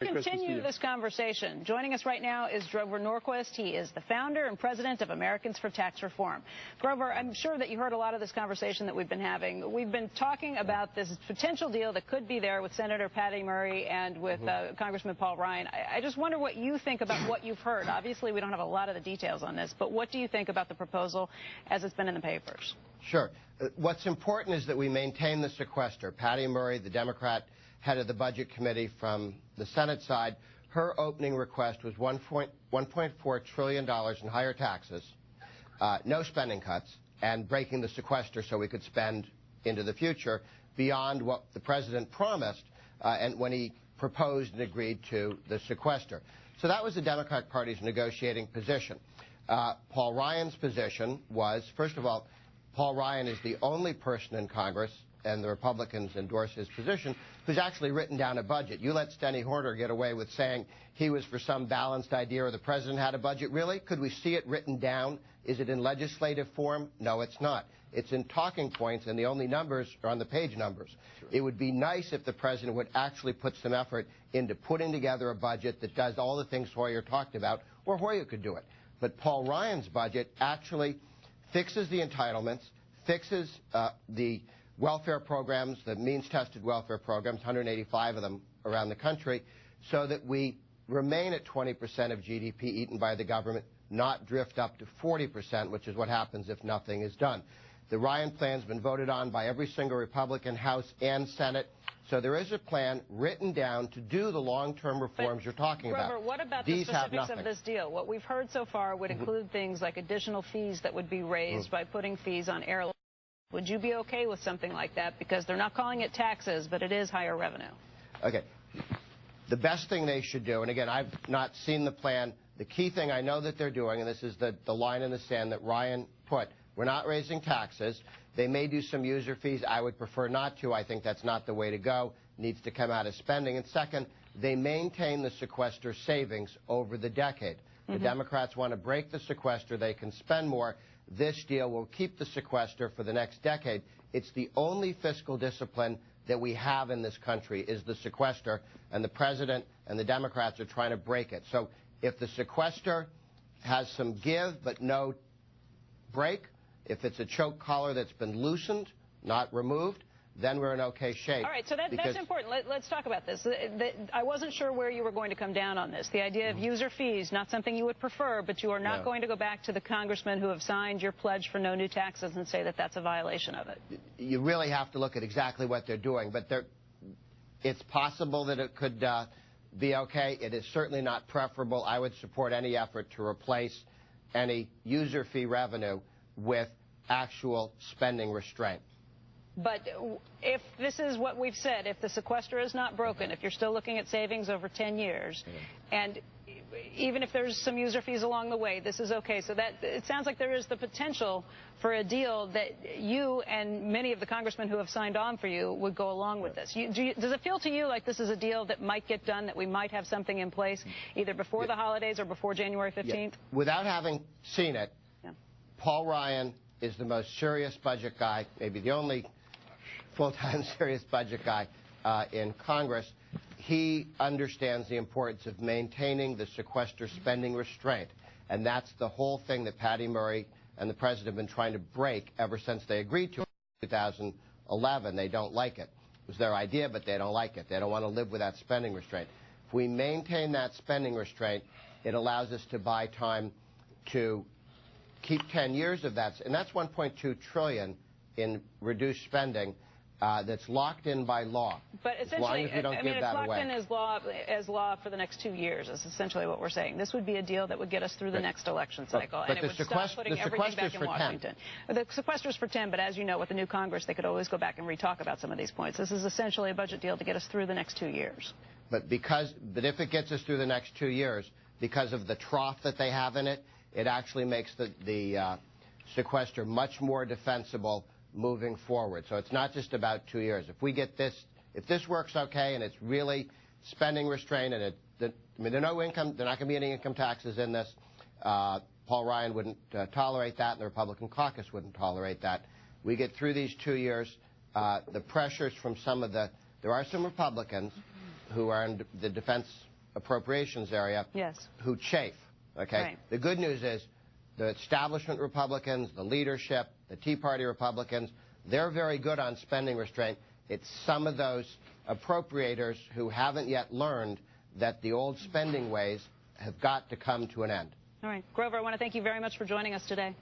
Continue this conversation. Joining us right now is Grover Norquist. He is the founder and president of Americans for Tax Reform. Grover, I'm sure that you heard a lot of this conversation that we've been having. We've been talking about this potential deal that could be there with Senator Patty Murray and with Congressman Paul Ryan. I just wonder what you think about what you've heard. Obviously, we don't have a lot of the details on this, but what do you think about the proposal as it's been in the papers? Sure. What's important is that we maintain the sequester. Patty Murray, the Democrat head of the Budget Committee from the Senate side, her opening request was $1.4 trillion in higher taxes, no spending cuts, and breaking the sequester so we could spend into the future beyond what the president promised and when he proposed and agreed to the sequester. So that was the Democratic Party's negotiating position. Paul Ryan's position was, first of all, Paul Ryan is the only person in Congress, and the Republicans endorse his position, who's actually written down a budget. You let Steny Horner get away with saying he was for some balanced idea or the president had a budget. Really? Could we see it written down? Is it in legislative form? No, it's not. It's in talking points, and the only numbers are on the page numbers. Sure. It would be nice if the president would actually put some effort into putting together a budget that does all the things Hoyer talked about, or Hoyer could do it. But Paul Ryan's budget actually fixes the entitlements, fixes the welfare programs, the means-tested welfare programs, 185 of them around the country, so that we remain at 20% of GDP eaten by the government, not drift up to 40%, which is what happens if nothing is done. The Ryan plan's been voted on by every single Republican House and Senate, so there is a plan written down to do the long-term reforms you're talking about. Grover, what about the specifics of this deal? What we've heard so far would include things like additional fees that would be raised by putting fees on airlines. Would you be okay with something like that? Because they're not calling it taxes, but it is higher revenue. Okay. The best thing they should do, and again, I've not seen the plan, the key thing I know that they're doing, and this is the line in the sand that Ryan put, we're not raising taxes. They may do some user fees. I would prefer not to. I think that's not the way to go. It needs to come out of spending. And second, they maintain the sequester savings over the decade. The Democrats want to break the sequester. They can spend more. This deal will keep the sequester for the next decade. It's the only fiscal discipline that we have in this country is the sequester, and the president and the Democrats are trying to break it. So if the sequester has some give but no break, if it's a choke collar that's been loosened, not removed, then we're in okay shape. All right, so that's important. Let's talk about this. I wasn't sure where you were going to come down on this. The idea of user fees, not something you would prefer, but you are not going to go back to the congressmen who have signed your pledge for no new taxes and say that that's a violation of it. You really have to look at exactly what they're doing, but it's possible that it could be okay. It is certainly not preferable. I would support any effort to replace any user fee revenue with actual spending restraint. But if this is what we've said, if the sequester is not broken, if you're still looking at savings over 10 years, and even if there's some user fees along the way, this is okay. So that it sounds like there is the potential for a deal that you and many of the congressmen who have signed on for you would go along with this. Does it feel to you like this is a deal that might get done, that we might have something in place either before the holidays or before January 15th? Without having seen it, Paul Ryan is the most serious budget guy, maybe the only full-time serious budget guy in Congress. He understands the importance of maintaining the sequester spending restraint, and that's the whole thing that Patty Murray and the president have been trying to break ever since they agreed to it in 2011. They don't like it. It was their idea, but they don't like it. They don't want to live with that spending restraint. If we maintain that spending restraint, it allows us to buy time to keep 10 years of that, and that's $1.2 trillion in reduced spending. That's locked in by law. But essentially, it's locked in as law for the next 2 years is essentially what we're saying. This would be a deal that would get us through the next election cycle, and it would stop putting everything back in Washington. The sequester's for 10, but as you know, with the new Congress, they could always go back and re-talk about some of these points. This is essentially a budget deal to get us through the next 2 years. But if it gets us through the next 2 years, because of the trough that they have in it, it actually makes the sequester much more defensible moving forward. So it's not just about 2 years. If we get this, if this works okay and it's really spending restraint and they're not going to be any income taxes in this, Paul Ryan wouldn't tolerate that and the Republican caucus wouldn't tolerate that. We get through these 2 years, the pressures from there are some Republicans who are in the defense appropriations area who chafe. Okay? Right. The good news is the establishment Republicans, the leadership, the Tea Party Republicans, they're very good on spending restraint. It's some of those appropriators who haven't yet learned that the old spending ways have got to come to an end. All right. Grover, I want to thank you very much for joining us today.